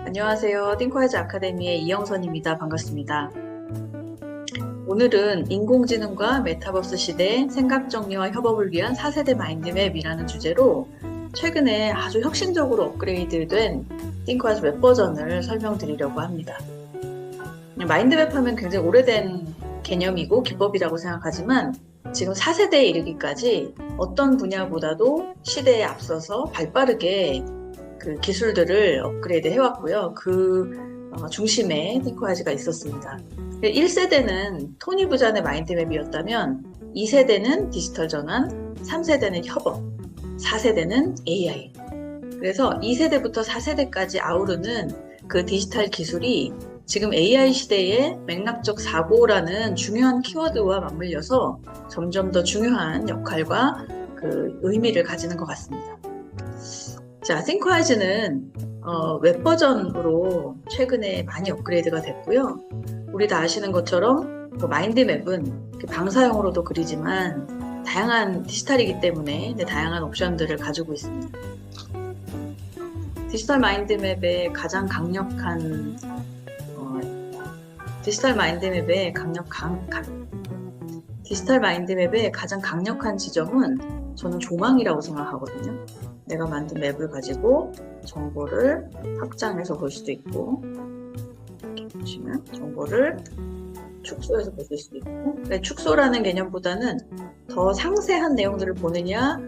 안녕하세요. 띵커이즈 아카데미의 이영선입니다. 반갑습니다. 오늘은 인공지능과 메타버스 시대의 생각 정리와 협업을 위한 4세대 마인드맵이라는 주제로 최근에 아주 혁신적으로 업그레이드된 띵커이즈 웹 버전을 설명드리려고 합니다. 마인드맵 하면 굉장히 오래된 개념이고 기법이라고 생각하지만 지금 4세대에 이르기까지 어떤 분야보다도 시대에 앞서서 발빠르게 그 기술들을 업그레이드 해왔고요. 그 중심에 띵커이즈가 있었습니다. 1세대는 토니 부잔의 마인드맵이었다면 2세대는 디지털 전환, 3세대는 협업, 4세대는 AI. 그래서 2세대부터 4세대까지 아우르는 그 디지털 기술이 지금 AI 시대의 맥락적 사고라는 중요한 키워드와 맞물려서 점점 더 중요한 역할과 그 의미를 가지는 것 같습니다. 자, 띵커이즈는 웹 버전으로 최근에 많이 업그레이드가 됐고요. 우리 다 아시는 것처럼 마인드맵은 방사형으로도 그리지만 다양한 디지털이기 때문에 다양한 옵션들을 가지고 있습니다. 디지털 마인드맵의 가장 강력한 지점은 저는 조망이라고 생각하거든요. 내가 만든 맵을 가지고 정보를 확장해서 볼 수도 있고, 이렇게 보시면 정보를 축소해서 보실 수도 있고, 축소라는 개념보다는 더 상세한 내용들을 보느냐,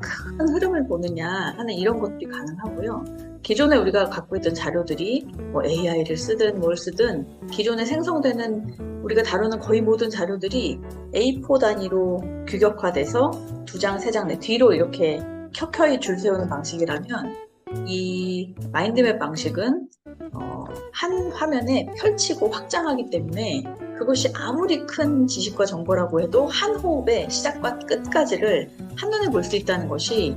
큰 흐름을 보느냐 하는 이런 것들이 가능하고요. 기존에 우리가 갖고 있던 자료들이 AI를 쓰든 뭘 쓰든 기존에 생성되는 우리가 다루는 거의 모든 자료들이 A4 단위로 규격화돼서 2장, 3장 뒤로 이렇게 켜켜이 줄 세우는 방식이라면 이 마인드맵 방식은 한 화면에 펼치고 확장하기 때문에 그것이 아무리 큰 지식과 정보라고 해도 한 호흡에 시작과 끝까지를 한눈에 볼 수 있다는 것이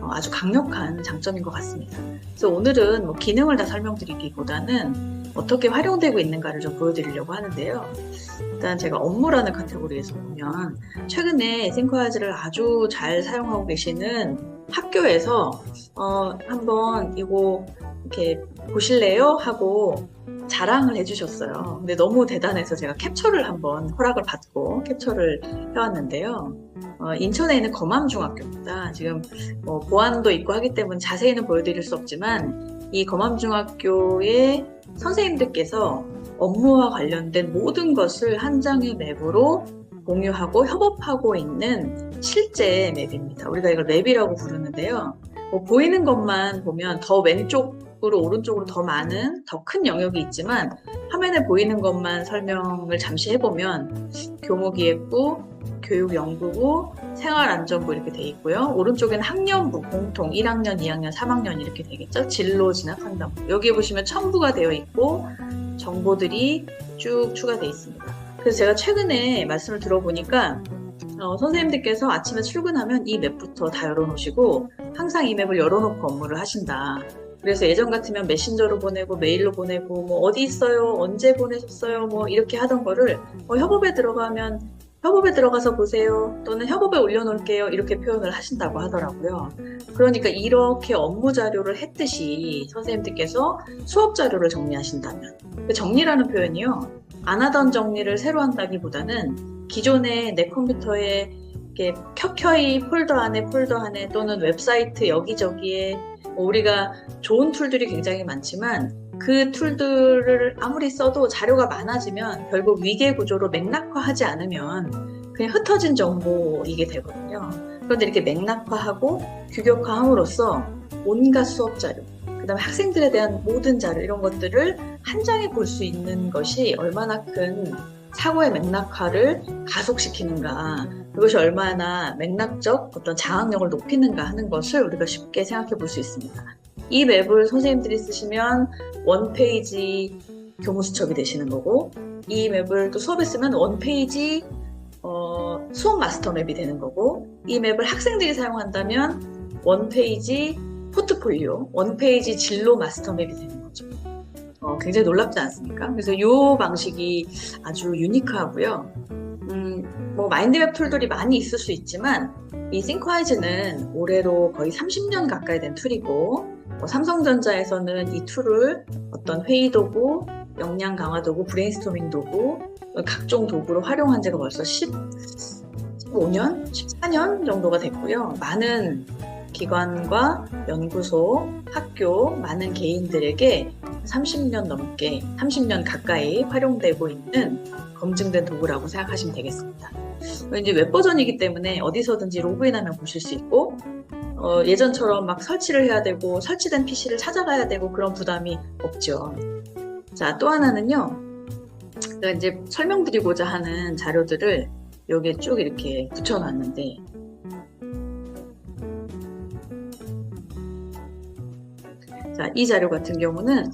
아주 강력한 장점인 것 같습니다. 그래서 오늘은 기능을 다 설명드리기보다는 어떻게 활용되고 있는가를 좀 보여드리려고 하는데요. 일단 제가 업무라는 카테고리에서 보면 최근에 띵커이즈를 아주 잘 사용하고 계시는 학교에서 한번 이거 이렇게 보실래요? 하고 자랑을 해주셨어요. 근데 너무 대단해서 제가 캡처를 한번 허락을 받고 캡처를 해왔는데요. 인천에 있는 검암중학교입니다. 지금 보안도 있고 하기 때문에 자세히는 보여드릴 수 없지만 이 검암중학교의 선생님들께서 업무와 관련된 모든 것을 한 장의 맵으로 공유하고 협업하고 있는 실제 맵입니다. 우리가 이걸 맵이라고 부르는데요. 보이는 것만 보면 더 왼쪽으로 오른쪽으로 더 많은 더 큰 영역이 있지만 화면에 보이는 것만 설명을 잠시 해보면 교무기획부, 교육연구부, 생활안전부 이렇게 돼 있고요. 오른쪽에는 학년부, 공통 1학년, 2학년, 3학년 이렇게 되겠죠. 진로 진학상담부. 여기에 보시면 첨부가 되어 있고 정보들이 쭉 추가되어 있습니다. 그래서 제가 최근에 말씀을 들어보니까 선생님들께서 아침에 출근하면 이 맵부터 다 열어놓으시고 항상 이 맵을 열어놓고 업무를 하신다. 그래서 예전 같으면 메신저로 보내고 메일로 보내고 어디 있어요? 언제 보내셨어요? 이렇게 하던 거를 협업에 들어가서 보세요. 또는 협업에 올려놓을게요. 이렇게 표현을 하신다고 하더라고요. 그러니까 이렇게 업무 자료를 했듯이 선생님들께서 수업 자료를 정리하신다면 그 정리라는 표현이요. 안 하던 정리를 새로 한다기보다는 기존에 내 컴퓨터에 이렇게 켜켜이 폴더 안에 또는 웹사이트 여기저기에 우리가 좋은 툴들이 굉장히 많지만 그 툴들을 아무리 써도 자료가 많아지면 결국 위계 구조로 맥락화하지 않으면 그냥 흩어진 정보이게 되거든요. 그런데 이렇게 맥락화하고 규격화함으로써 온갖 수업 자료, 그 다음에 학생들에 대한 모든 자료 이런 것들을 한 장에 볼 수 있는 것이 얼마나 큰 사고의 맥락화를 가속시키는가, 그것이 얼마나 맥락적 어떤 장악력을 높이는가 하는 것을 우리가 쉽게 생각해 볼 수 있습니다. 이 맵을 선생님들이 쓰시면 원페이지 교무수첩이 되시는 거고, 이 맵을 또 수업에 쓰면 원페이지 수업 마스터 맵이 되는 거고, 이 맵을 학생들이 사용한다면 원페이지 포트폴리오, 원페이지 진로 마스터 맵이 되는 거죠. 굉장히 놀랍지 않습니까? 그래서 이 방식이 아주 유니크하고요. 마인드맵 툴들이 많이 있을 수 있지만 이 띵커이즈는 올해로 거의 30년 가까이 된 툴이고 삼성전자에서는 이 툴을 어떤 회의 도구, 역량 강화 도구, 브레인스토밍 도구, 각종 도구로 활용한 지가 벌써 15년, 14년 정도가 됐고요. 많은 기관과 연구소, 학교, 많은 개인들에게 30년 가까이 활용되고 있는 검증된 도구라고 생각하시면 되겠습니다. 이제 웹 버전이기 때문에 어디서든지 로그인하면 보실 수 있고, 예전처럼 막 설치를 해야 되고 설치된 PC를 찾아가야 되고 그런 부담이 없죠. 자, 또 하나는요. 제가 이제 설명드리고자 하는 자료들을 여기에 쭉 이렇게 붙여놨는데, 자, 이 자료 같은 경우는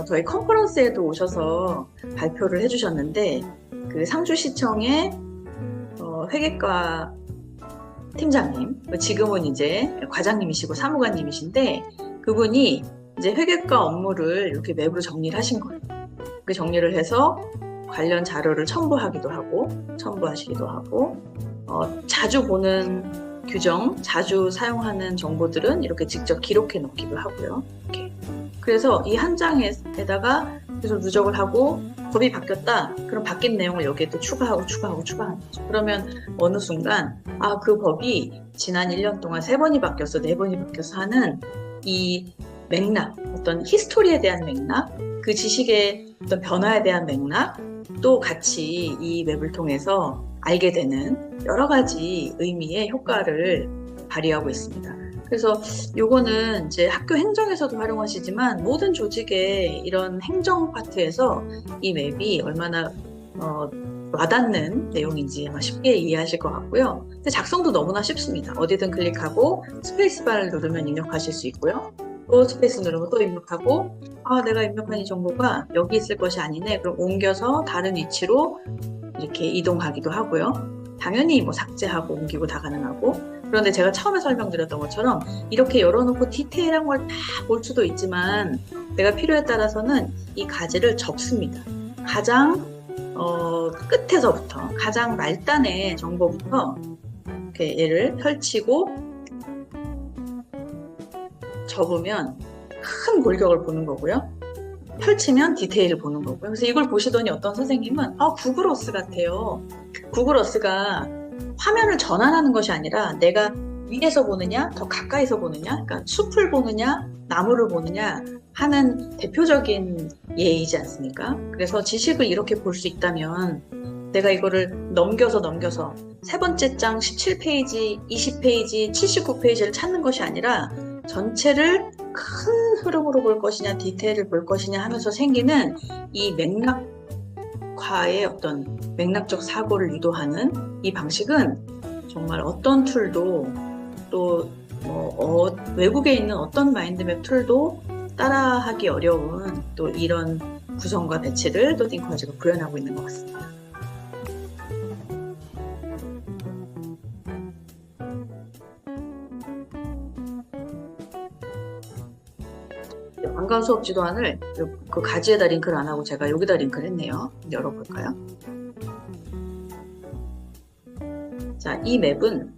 저희 컨퍼런스에도 오셔서 발표를 해주셨는데, 그 상주시청의 회계과 팀장님, 지금은 이제 과장님이시고 사무관님이신데, 그분이 이제 회계과 업무를 이렇게 맵으로 정리를 하신 거예요. 그 정리를 해서 관련 자료를 첨부하시기도 하고, 자주 보는 규정, 자주 사용하는 정보들은 이렇게 직접 기록해 놓기도 하고요. 이렇게. 그래서 이 한 장에다가 계속 누적을 하고, 법이 바뀌었다. 그럼 바뀐 내용을 여기에 또 추가하는 거죠. 그러면 어느 순간, 그 법이 지난 1년 동안 3번이 바뀌었어, 4번이 바뀌었어 하는 이 맥락, 어떤 히스토리에 대한 맥락, 그 지식의 어떤 변화에 대한 맥락, 또 같이 이 웹을 통해서 알게 되는 여러 가지 의미의 효과를 발휘하고 있습니다. 그래서 요거는 이제 학교 행정에서도 활용하시지만 모든 조직의 이런 행정 파트에서 이 맵이 얼마나 와닿는 내용인지 아마 쉽게 이해하실 것 같고요. 근데 작성도 너무나 쉽습니다. 어디든 클릭하고 스페이스바를 누르면 입력하실 수 있고요. 또 스페이스 누르면 또 입력하고, 내가 입력한 이 정보가 여기 있을 것이 아니네. 그럼 옮겨서 다른 위치로 이렇게 이동하기도 하고요. 당연히 뭐 삭제하고 옮기고 다 가능하고. 그런데 제가 처음에 설명드렸던 것처럼 이렇게 열어놓고 디테일한 걸 다 볼 수도 있지만 내가 필요에 따라서는 이 가지를 접습니다. 가장 끝에서부터, 가장 말단의 정보부터 이렇게 얘를 펼치고 접으면 큰 골격을 보는 거고요. 펼치면 디테일을 보는 거고요. 그래서 이걸 보시더니 어떤 선생님은 구글 어스 같아요. 구글 어스가 화면을 전환하는 것이 아니라 내가 위에서 보느냐, 더 가까이서 보느냐, 그러니까 숲을 보느냐, 나무를 보느냐 하는 대표적인 예이지 않습니까? 그래서 지식을 이렇게 볼 수 있다면 내가 이거를 넘겨서 3번째 장 17페이지, 20페이지, 79페이지를 찾는 것이 아니라 전체를 큰 흐름으로 볼 것이냐, 디테일을 볼 것이냐 하면서 생기는 이 맥락화의 어떤 맥락적 사고를 유도하는 이 방식은 정말 어떤 툴도 또 외국에 있는 어떤 마인드맵 툴도 따라하기 어려운 또 이런 구성과 배치를 또 띵커즈가 구현하고 있는 것 같습니다. 방과후 수업 지도안을 그 가지에다 링크를 안 하고 제가 여기다 링크를 했네요. 열어볼까요? 자, 이 맵은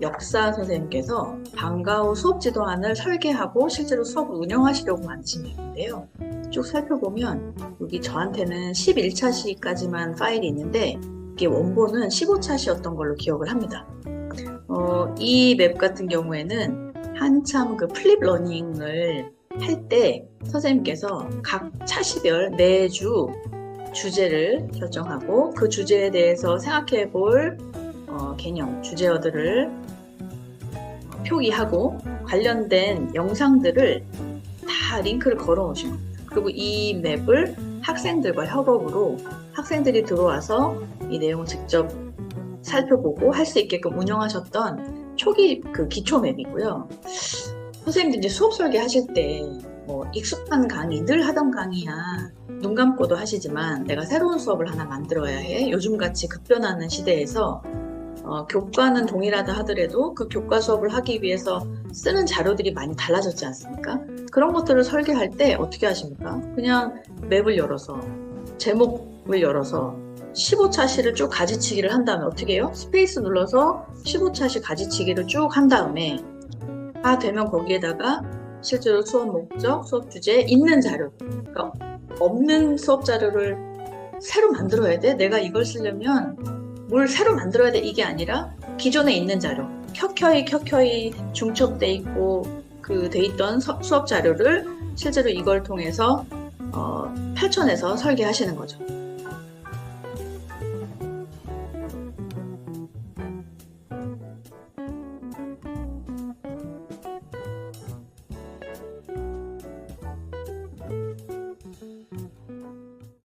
역사 선생님께서 방과후 수업 지도안을 설계하고 실제로 수업을 운영하시려고 만드신 맵인데요. 쭉 살펴보면 여기 저한테는 11차 시까지만 파일이 있는데 이게 원본은 15차 시였던 걸로 기억을 합니다. 이 맵 같은 경우에는 한참 그 플립 러닝을 할 때 선생님께서 각 차시별 매주 주제를 결정하고 그 주제에 대해서 생각해 볼 개념, 주제어들을 표기하고 관련된 영상들을 다 링크를 걸어 놓으신 겁니다. 그리고 이 맵을 학생들과 협업으로 학생들이 들어와서 이 내용을 직접 살펴보고 할 수 있게끔 운영하셨던 초기 그 기초 맵이고요. 선생님들 이제 수업 설계 하실 때 익숙한 강의, 늘 하던 강의야 눈 감고도 하시지만 내가 새로운 수업을 하나 만들어야 해. 요즘같이 급변하는 시대에서 교과는 동일하다 하더라도 그 교과 수업을 하기 위해서 쓰는 자료들이 많이 달라졌지 않습니까? 그런 것들을 설계할 때 어떻게 하십니까? 그냥 맵을 열어서 제목을 열어서 15차 시를 쭉 가지치기를 한 다음에 어떻게 해요? 스페이스 눌러서 15차 시 가지치기를 쭉 한 다음에 되면 거기에다가 실제로 수업 목적, 수업 주제, 있는 자료, 그러니까 없는 수업 자료를 새로 만들어야 돼? 내가 이걸 쓰려면 뭘 새로 만들어야 돼? 이게 아니라 기존에 있는 자료, 켜켜이 중첩돼 있고 그 돼 있던 수업 자료를 실제로 이걸 통해서 펼쳐내서 설계하시는 거죠.